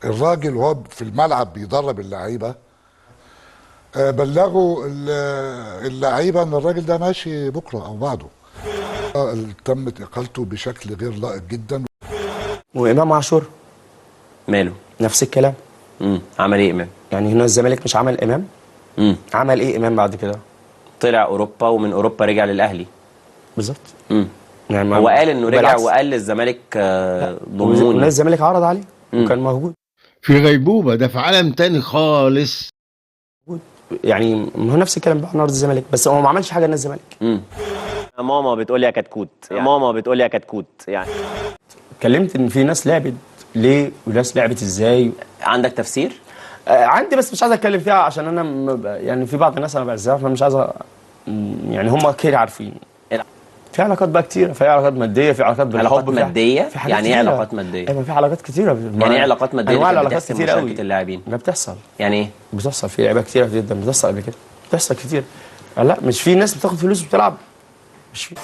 الراجل وهو في الملعب بيدرب اللعيبه، بلغوا اللعيبه ان الراجل ده ماشي بكره او بعده. تمت اقالته بشكل غير لائق جدا. وامام عاشور ماله؟ نفس الكلام. عمل ايه امام؟ يعني هنا الزمالك مش عمل امام. عمل ايه امام بعد كده؟ طلع اوروبا، ومن اوروبا رجع للاهلي. بالظبط. يعني هو قال انه رجع وقال للزمالك ضموني. ونادي الزمالك عرض عليه وكان موجود في غيبوبه، ده في عالم تاني خالص. يعني هو نفس الكلام بقى نادي الزمالك، بس هو ما عملش حاجه لنادي الزمالك. ماما بتقول لي يا كتكوت يعني. ماما بتقول لي يا كتكوت يعني. اتكلمت ان في ناس لعبت ليه وناس لعبت ازاي. عندك تفسير؟ عندي، بس مش عايز اتكلم فيها عشان انا يعني في بعض الناس انا بعزها، فمش عايز يعني هم كتير عارفين. في علاقات بقى كتيره، في علاقات ماديه، في علاقات بالحب. علاقات ماديه؟ في حاجات يعني ايه علاقات ماديه؟ ايوه في علاقات كتيره. يعني ايه علاقات ماديه؟ انواع العلاقات بتحسم كتيره قوي اللاعبين. ده بتحصل. يعني ايه؟ بتحصل في لعيبه كتيره جدا، بتحصل قبل كده، بتحصل كتير. لا مش في ناس بتاخد فلوس وبتلعب، مش في.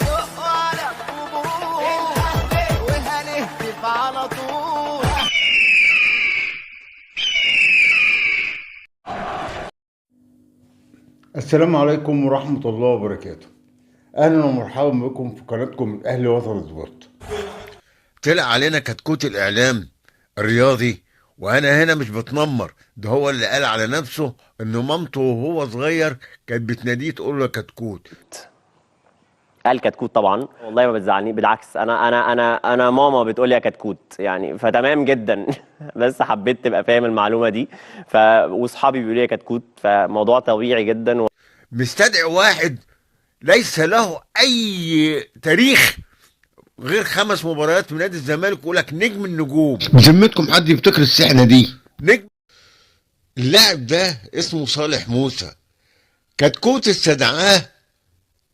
السلام عليكم ورحمه الله وبركاته. اهلا ومرحبا بكم في قناتكم من اهل وطن سبورت. طلع علينا كتكوت الاعلام الرياضي، وانا هنا مش بتنمر، ده هو اللي قال على نفسه انه مامته وهو صغير كانت بتناديه تقول له كتكوت. قال كتكوت طبعا، والله ما بتزعلني، بالعكس انا ماما بتقول لي يا كتكوت يعني، فتمام جدا. بس حبيت تبقى فاهم المعلومه دي. واصحابي بيقولوا لي يا كتكوت، فموضوع طبيعي جدا. مستدعي واحد ليس له اي تاريخ غير 5 مباريات في نادي الزمالك ويقول لك نجم النجوم. بذمتكم حد يفتكر السحنه دي؟ نجم. اللاعب ده اسمه صالح موسى، كتكوت استدعاه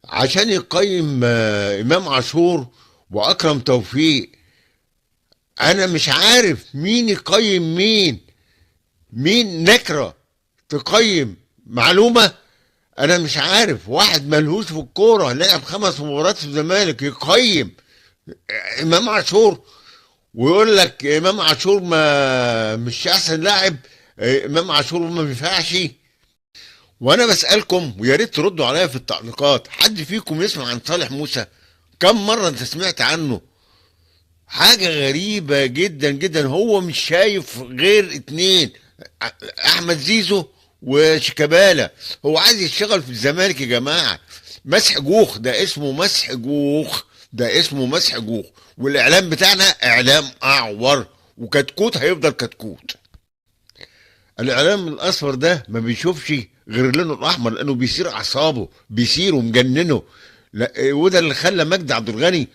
عشان يقيم امام عاشور واكرم توفيق. انا مش عارف مين يقيم مين نكره تقيم معلومه. انا مش عارف واحد ملهوش في الكوره لعب 5 مباريات في الزمالك يقيم امام عاشور ويقول لك امام عاشور ما مش احسن لاعب، امام عاشور ما ينفعش. وانا بسالكم ويا ريت تردوا عليا في التعليقات، حد فيكم يسمع عن صالح موسى؟ كم مره انت سمعت عنه؟ حاجه غريبه جدا جدا. هو مش شايف غير 2، احمد زيزو وشيكابالا. هو عايز يشتغل في الزمالك يا جماعه. مسح جوخ، ده اسمه مسح جوخ، ده اسمه مسح جوخ. والاعلام بتاعنا اعلام اعور، وكتكوت هيفضل كتكوت. الاعلام الاصفر ده ما بيشوفش غير اللون الاحمر، لانه بيثير اعصابه، بيثير ومجننه. وده اللي خلى مجدي عبد الغني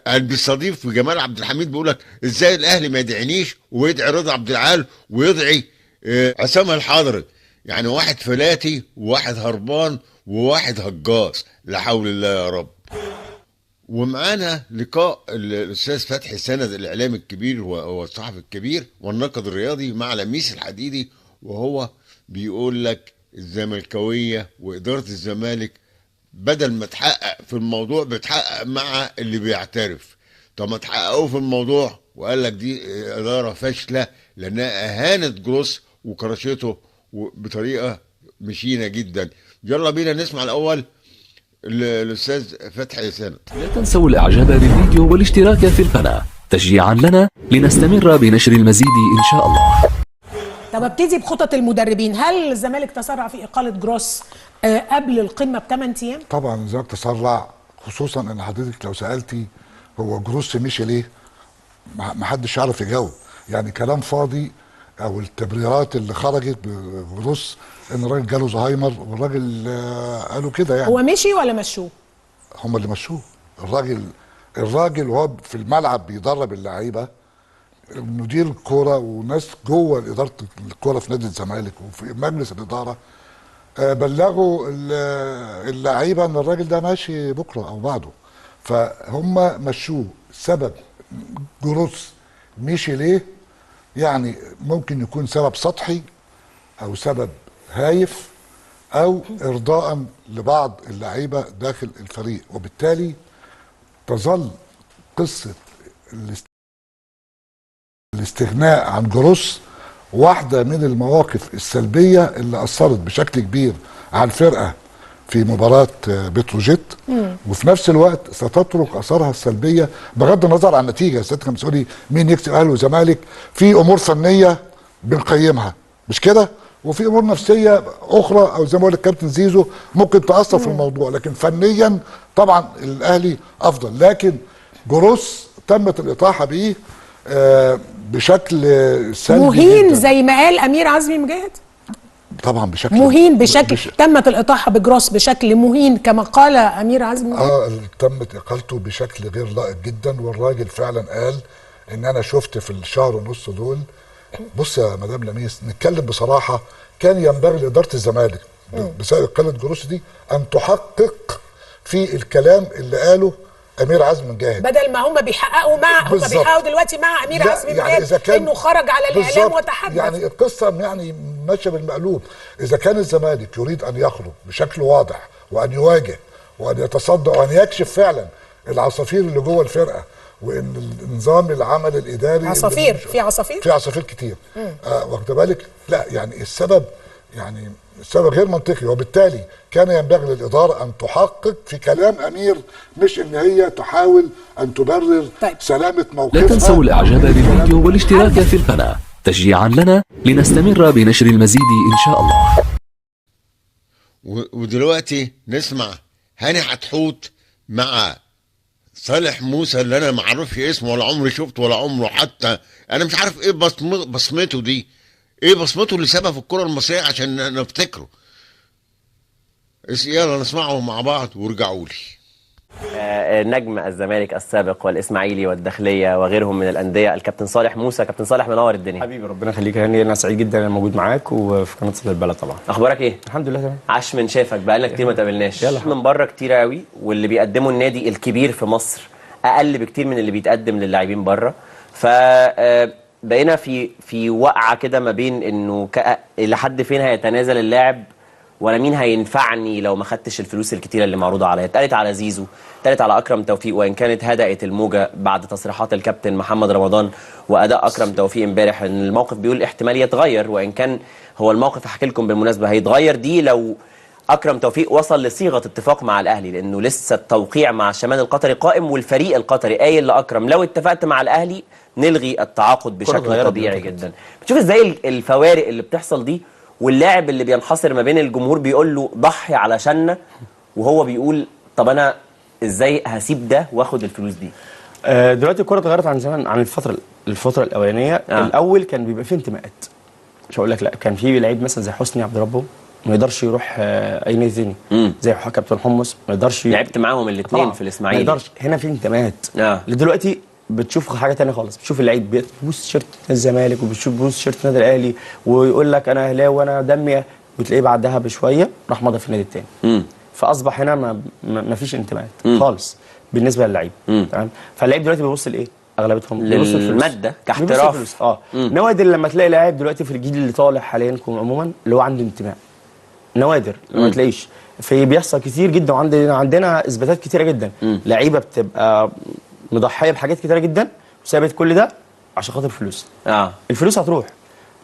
بيستضيف جمال عبد الحميد بيقول لك ازاي الاهلي ما يدعينيش ويدعي رضا عبد العال ويدعي عصام الحضري. يعني واحد فلاتي وواحد هربان وواحد هجاص، لا حول الله يا رب. ومعانا لقاء الاستاذ فتحي سند الاعلامي الكبير والصحفي الكبير والناقد الرياضي مع لميس الحديدي، وهو بيقول لك الزملكاويه واداره الزمالك بدل ما تحقق في الموضوع بتحقق مع اللي بيعترف. طب ما تحققوا في الموضوع، وقال لك دي اداره فاشله لانها اهانت جروس وكرشته بطريقه مشينه جدا. يلا بينا نسمع الاول الاستاذ فتحي سند. لا تنسوا الاعجاب بالفيديو والاشتراك في القناه تشجيعا لنا لنستمر بنشر المزيد ان شاء الله. طب ابتدي بخطط المدربين. هل الزمالك تسرع في اقاله جروس قبل القمه ب8 ايام؟ طبعا الزمالك تسرع، خصوصا ان حضرتك لو سالتي هو جروس مشي ليه، ما حدش يعرف يجاوب. يعني كلام فاضي، او التبريرات اللي خرجت بجروس ان الراجل جاله زهايمر، والراجل قالوا كده يعني. هو مشي ولا مشوه؟ هم اللي مشوه. الراجل وهو في الملعب بيدرب اللعيبه، مدير الكوره وناس جوه اداره الكوره في نادي الزمالك وفي مجلس الاداره بلغوا اللعيبه ان الراجل ده ماشي بكره او بعده، فهم مشوه. سبب جروس مشي ليه يعني ممكن يكون سبب سطحي او سبب هايف او ارضاء لبعض اللعيبه داخل الفريق، وبالتالي تظل قصه الاستغناء عن جروس واحده من المواقف السلبيه اللي اثرت بشكل كبير على الفرقه في مباراه بتروجيت، وفي نفس الوقت ستترك اثارها السلبيه بغض النظر عن النتيجه. سيادتك كان بتقولي مين يكسب، اهلي وزمالك، في امور فنيه بنقيمها مش كده، وفي امور نفسيه اخرى او زي ما بقول الكابتن زيزو ممكن تاثر في الموضوع، لكن فنيا طبعا الاهلي افضل. لكن جروس تمت الاطاحه بيه بشكل سلبي مهين جدا. زي ما قال امير عزمي مجاهد، طبعا بشكل مهين تمت الاطاحه بجروس بشكل مهين كما قال امير عزمي. تمت اقالته بشكل غير لائق جدا، والراجل فعلا قال ان انا شفت في الشهر ونص دول. بص يا مدام لميس، نتكلم بصراحه، كان ينبغي لاداره الزمالك بسبب اقاله جروس دي ان تحقق في الكلام اللي قاله امير عزمي مجاهد، بدل ما هم بيحققوا هم بيحققوا دلوقتي مع امير عزمي مجاهد انه خرج على الاعلام وتحدث. يعني القصه يعني ماشيه بالمقلوب. اذا كان الزمالك يريد ان يخرج بشكل واضح وان يواجه وان يتصدى وان يكشف فعلا العصافير اللي جوه الفرقه، وان النظام العمل الاداري في عصافير كتير واخد بالك، لا يعني السبب غير منطقي، وبالتالي كان ينبغي للإدارة أن تحقق في كلام أمير، مش إن هي تحاول أن تبرر سلامة موقفها. لا تنسوا الإعجاب بالفيديو والاشتراك في القناة تشجيعا لنا لنستمر بنشر المزيد إن شاء الله. ودلوقتي نسمع هاني حتحوت مع صالح موسى اللي أنا معرفش اسمه ولا عمري شفته ولا عمره حتى، أنا مش عارف إيه بصمته دي، ايه بصمته اللي سابها في الكرة المصرية عشان نفتكره. يلا نسمعه مع بعض وارجعوا لي. نجم الزمالك السابق والاسماعيلي والداخليه وغيرهم من الانديه الكابتن صالح موسى. كابتن صالح منور الدنيا حبيبي، ربنا يخليك يا هاني، انا سعيد جدا انا موجود معاك وفي قناه صوت البلد. طبعا اخبارك ايه؟ الحمد لله تمام. عاش من شافك، بقالنا كتير ما تقابلناش. من بره كتير قوي، واللي بيقدمه النادي الكبير في مصر اقل بكتير من اللي بيتقدم للاعبين بره. ف بقينا في وقعه كده ما بين انه الى حد فين هيتنازل اللاعب، ولا مين هينفعني لو ما خدتش الفلوس الكتيره اللي معروضه عليا. اتقالت على زيزو، اتقالت على اكرم توفيق، وان كانت هدأت الموجه بعد تصريحات الكابتن محمد رمضان واداء اكرم توفيق امبارح ان الموقف بيقول احتمال يتغير، وان كان هو الموقف هحكي لكم بالمناسبه هيتغير دي لو اكرم توفيق وصل لصيغه اتفاق مع الاهلي، لانه لسه التوقيع مع الشمال القطري قائم، والفريق القطري قايل لاكرم لو اتفقت مع الاهلي نلغي التعاقد بشكل طبيعي جدا. بتشوف ازاي الفوارق اللي بتحصل دي، واللاعب اللي بينحصر ما بين الجمهور بيقول له ضحي علشاننا، وهو بيقول طب انا ازاي هسيب ده واخد الفلوس دي. دلوقتي الكوره اتغيرت عن زمان، عن الفتره الاولانيه. الاول كان بيبقى فيه انتماءات، مش هقول لك لا، كان في لعيب مثلا زي حسني عبد ربه ما يقدرش يروح اي نادي ثاني، زي كابتن حمص ما يقدرش. لعبت معاهم الاثنين في الاسماعيلي، ما يقدرش. هنا في انتماءات. دلوقتي بتشوف حاجه ثانيه خالص، بتشوف اللعيب بيبوس تيشيرت الزمالك وبتشوف بيبوس تيشيرت النادي الاهلي ويقول لك انا اهلاوي وانا دمي، وتلاقيه بعدها بشويه راح مضى في النادي الثاني. فاصبح هنا ما فيش انتماءات خالص بالنسبه للعيب. تمام. فاللعيب دلوقتي بيبص لايه؟ اغلبتهم بيبص للماده كاحتراف. نوادر لما تلاقي لاعب دلوقتي في الجيل اللي طالع حاليا عموما اللي هو عنده انتماء، نوادر ما تلاقيش. بيحصل كتير جدا، وعندنا اثباتات كتيره جدا. لعيبه بتبقى مضحيه بحاجات كتيره جدا وسابت كل ده عشان خاطر فلوس. الفلوس هتروح،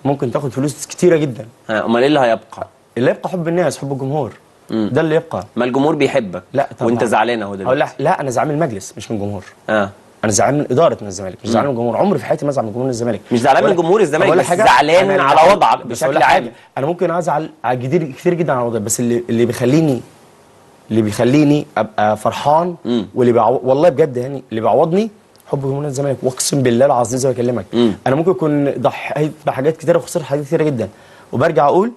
ممكن تاخد فلوس كتيره جدا. امال ايه اللي هيبقى؟ اللي يبقى حب الناس، حب الجمهور. ده اللي يبقى. ما الجمهور بيحبك. لا طبعا. وانت زعلان اهو دلوقتي. لا انا زعلان من المجلس مش من الجمهور. انا زعلان من اداره من الزمالك، مش زعلان من الجمهور. عمري في حياتي ما ازعل من جمهور الزمالك. مش زعلان من جمهور الزمالك، بس زعلان على وضعك بشكل عام. انا ممكن ازعل كتير جدا على وضعي، بس اللي بيخليني ابقى فرحان والله بجد يعني اللي بيعوضني حب جمهور الزمالك. واقسم بالله العظيم زي ما بكلمك، انا ممكن اكون ضحيت بحاجات كتيره وخسرت حاجات كتيره جدا، وبرجع اقول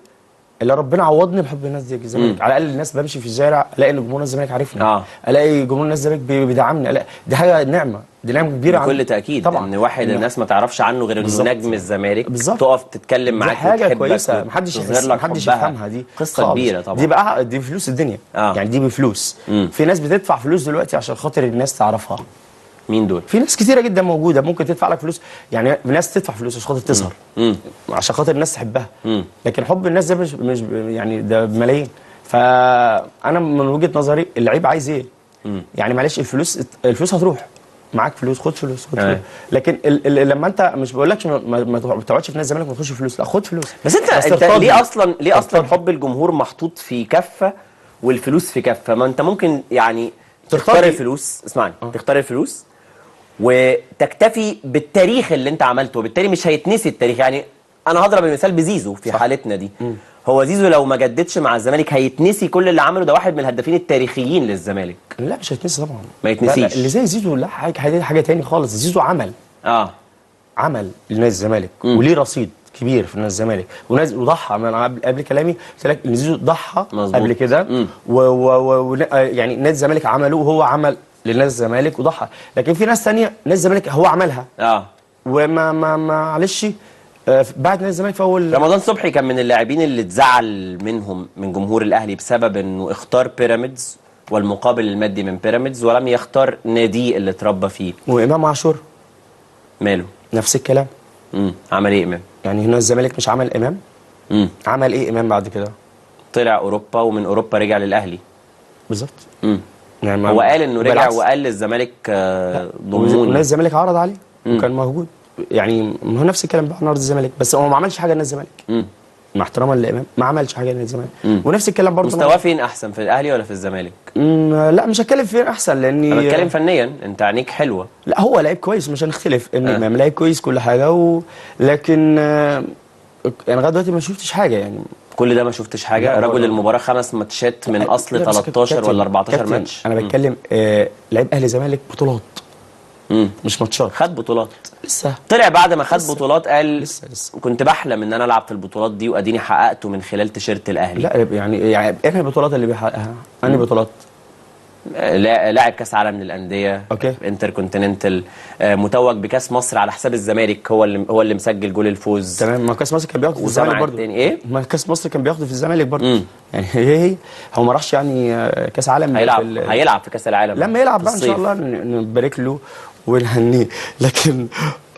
اللي ربنا عوضني بحب الناس دي الزمالك. على الاقل الناس بمشي في الشارع الاقي ان جمهور الزمالك عارفني، الاقي جمهور الناس الزمالك بيدعمني، دي حاجه نعمه، دي نعمه كبيره بكل تاكيد. طبعا ان واحد الناس ما تعرفش عنه غير انه نجم الزمالك، تقف تتكلم معاك حاجه كويسه محدش يفهمها. دي قصه كبيره طبعا. دي بفلوس الدنيا. يعني دي بفلوس. في ناس بتدفع فلوس دلوقتي عشان خاطر الناس تعرفها. مين دول؟ في ناس كتيره جدا موجوده ممكن تدفع لك فلوس، يعني ناس تدفع فلوس عشان خاطر تظهر، عشان خاطر الناس تحبها. لكن حب الناس ده مش يعني ده بملايين. فانا من وجهه نظري اللعيب عايز ايه؟ يعني معلش الفلوس هتروح، معاك فلوس خد فلوس خد أيوة. فلوس. لكن لما انت مش بقولكش ما تقعدش في نادي الزمالك ما تخش فلوس، لا خد فلوس. بس انت ترتضي. ليه اصلا حب الجمهور محطوط في كفه والفلوس في كفه؟ ما انت ممكن يعني تختار ترتضي. الفلوس، اسمعني، تختار الفلوس وتكتفي بالتاريخ اللي انت عملته، وبالتالي مش هيتنسي التاريخ. يعني انا هضرب المثال بزيزو في حالتنا دي. هو زيزو لو ما جددش مع الزمالك هيتنسي كل اللي عمله، ده واحد من الهدافين التاريخيين للزمالك. لا مش هيتنسي طبعا، ما يتنسيش. لا اللي زي زيزو لا حاجه تاني خالص. زيزو عمل لنادي الزمالك وليه رصيد كبير في نادي الزمالك وضحى. ما انا قبل كلامي قلت لك ان زيزو ضحى قبل كده يعني نادي الزمالك عمله وهو عمل لنادي الزمالك وضحى. لكن في ناس ثانيه نادي الزمالك هو عملها وما معلش بعد نادي الزمالك في اول. رمضان صبحي كان من اللاعبين اللي اتزعل منهم من جمهور الاهلي بسبب انه اختار بيراميدز والمقابل المادي من بيراميدز ولم يختار ناديه اللي اتربى فيه. وامام عاشور ماله؟ نفس الكلام. عمل ايه امام؟ يعني هنا الزمالك مش عمل امام؟ عمل ايه امام بعد كده؟ طلع اوروبا ومن اوروبا رجع للاهلي. بالظبط. يعني هو قال انه رجع وقال للزمالك ضموني. ونادي الزمالك عرض عليه وكان موجود. يعني هو نفس الكلام بقى نادي الزمالك، بس هو ما عملش حاجه لنادي الزمالك. مع احتراما لامام ما عملش حاجه لنادي الزمالك. ونفس الكلام برضه. مستواه فين احسن، في الاهلي ولا في الزمالك؟ لا مش هتكلم فين احسن لاني انا بتكلم فنيا، انت عينيك حلوه. لا هو لعيب كويس مش هنختلف ان امام لعيب كويس كل حاجه لكن انا لغايه دلوقتي ما شفتش حاجه يعني. كل ده ما شفتش حاجه؟ رجل المباراه 5 ماتشات من اصل 13 ولا 14 ماتش. انا بتكلم لعيب اهلي زمالك بطولات مش ماتشات. خد بطولات لسه. طلع بعد ما خد بطولات قال لسه. كنت بحلم ان انا العب في البطولات دي واديني حققته من خلال تيشيرت الاهلي. لا يعني ايه البطولات اللي بيحققها؟ انهي بطولات؟ لاعب كاس عالم للانديه، انتر كونتيننتال، متوج بكاس مصر على حساب الزمالك، هو اللي مسجل جول الفوز. تمام. ما كاس مصر كان بياخده في الزمالك برضه. ايه؟ ما كاس مصر كان بياخده في الزمالك برضه. يعني هو ما راحش يعني كاس عالم. هيلعب في كاس العالم لما يلعب بقى ان شاء الله نبارك له ونهنيه. لكن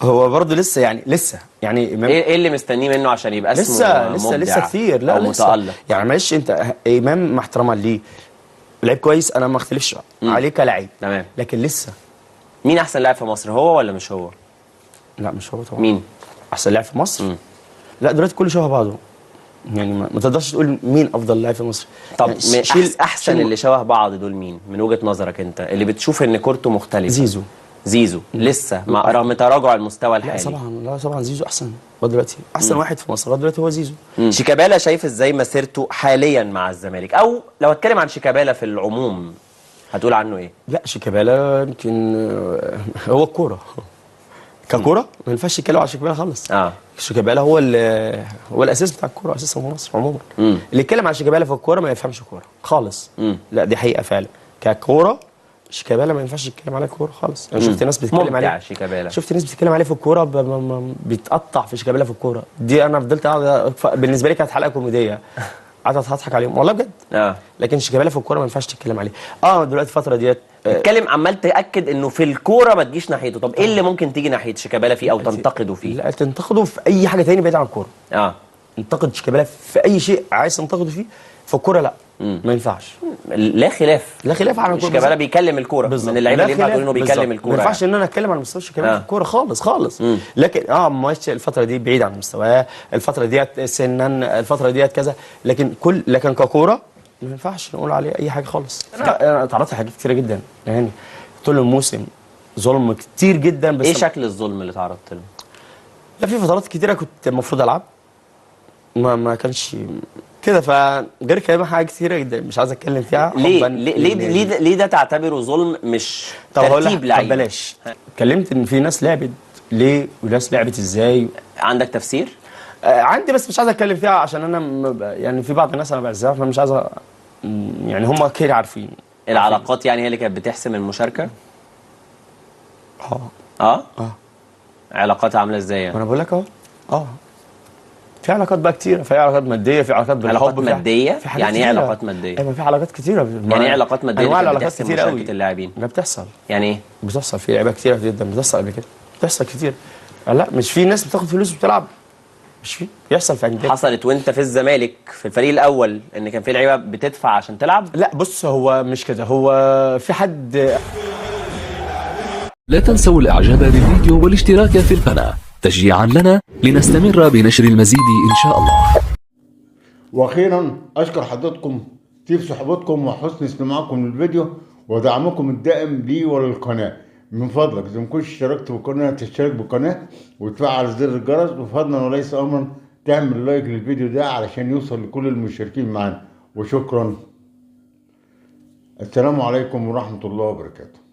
هو برضه لسه يعني ايه اللي مستنيه منه عشان يبقى اسمه لسه كتير. لا متألق يعني معلش انت امام مع احتراما ليه لعيب كويس، انا ما اختلفش عليه كلاعب، تمام، لكن لسه. مين احسن لاعب في مصر، هو ولا مش هو؟ لا مش هو طبعا. مين احسن لاعب في مصر؟ لا دلوقتي كله شبه بعضه يعني ما تقدرش تقول مين افضل لاعب في مصر. طب يعني احسن اللي شبه بعض دول مين من وجهة نظرك انت، اللي بتشوف ان كورته مختلفه؟ زيزو لسه رغم تراجع المستوى الحالي. لا طبعا زيزو احسن دلوقتي، احسن واحد في مصر دلوقتي هو زيزو. شيكابالا شايف ازاي مسيرته حاليا مع الزمالك، او لو اتكلم عن شيكابالا في العموم هتقول عنه ايه؟ لا شيكابالا يمكن هو الكوره ككوره ما ينفعش تتكلم عن شيكابالا خالص. شيكابالا هو الاساس بتاع الكوره اساسا في مصر عموما. اللي يتكلم عن شيكابالا في الكوره ما يفهمش كوره خالص. لا دي حقيقه فعلا. ككوره شيكابالا ما ينفعش تتكلم عليه كوره خالص. انا شفت ناس بتتكلم عليه. شفت ناس بتتكلم عليه في الكوره بيتقطع في شيكابالا في الكوره دي. انا فضلت قاعد بالنسبه لي كانت حلقه كوميديه قعدت اضحك عليهم والله بجد. لكن شيكابالا في الكوره ما ينفعش تتكلم عليه. دلوقتي الفتره ديت اتكلم عمال تاكد انه في الكوره ما تجيش ناحيته. طب ايه اللي ممكن تيجي ناحيه شيكابالا فيه او تنتقده فيه؟ لا تنتقده في اي حاجه ثانيه بعيد عن الكوره. انتقد شيكابالا في اي شيء عايز تنتقده فيه، في الكوره لا ما ينفعش. لا خلاف عن الكوره. شيكابالا بيكلم الكوره من اللعيبه اللي ينفع تقول انه بيكلم الكوره. ما ينفعش ان انا اتكلم عن مستوى شيكابالا في الكوره خالص. لكن ماشي الفتره دي بعيد عن مستواه، الفتره ديت سنا، الفتره ديت كذا، لكن ككوره ما ينفعش نقول عليه اي حاجه خالص. انا اتعرضت لحاجات كتيره جدا يعني طول الموسم، ظلم كتير جدا. بس ايه شكل الظلم اللي تعرضت له؟ لا في فترات كتيره كنت المفروض العب ما كانش كده، فغير كده حاجات كتيره جدا مش عايز اتكلم فيها. ليه ده تعتبره ظلم مش ترتيب لعيب؟ طب بلاش. اتكلمت ان في ناس لعبت ليه وناس لعبت ازاي. عندك تفسير؟ عندي بس مش عايز اتكلم فيها عشان انا يعني في بعض الناس انا بعزها فمش عايز يعني هم كده عارفين. العلاقات يعني هي اللي كانت بتحسم المشاركه؟ علاقات عامله ازاي يعني؟ انا بقول لك في علاقات بقى كتيره، في علاقات ماديه، في علاقات بالحب. علاقات ماديه؟ يعني ايه علاقات ماديه؟ ايوه في علاقات كتيره. يعني ايه علاقات ماديه؟ انواع علاقات كتيره قوي اللاعبين ما بتحصل. يعني ايه؟ بتحصل في لعيبه كتيره جدا بتحصل قبل كده، بتحصل كتير. لا مش في ناس بتاخد فلوس وبتلعب، مش في بيحصل في انديه. حصلت وانت في الزمالك في الفريق الاول ان كان في لعيبه بتدفع عشان تلعب؟ لا بص هو مش كده، هو في حد لا تنسوا الإعجاب بالفيديو والاشتراك في القناة تشجيعا لنا لنستمر بنشر المزيد إن شاء الله. واخيرا اشكر حضراتكم طيب صحبتكم وحسن استماعكم للفيديو ودعمكم الدائم لي وللقناه. من فضلك اذا ما كنتش اشتركت بالقناه تشترك بالقناه وتفعل زر الجرس، وفضلا وليس امرا تعمل لايك للفيديو ده علشان يوصل لكل المشتركين معانا. وشكرا. السلام عليكم ورحمه الله وبركاته.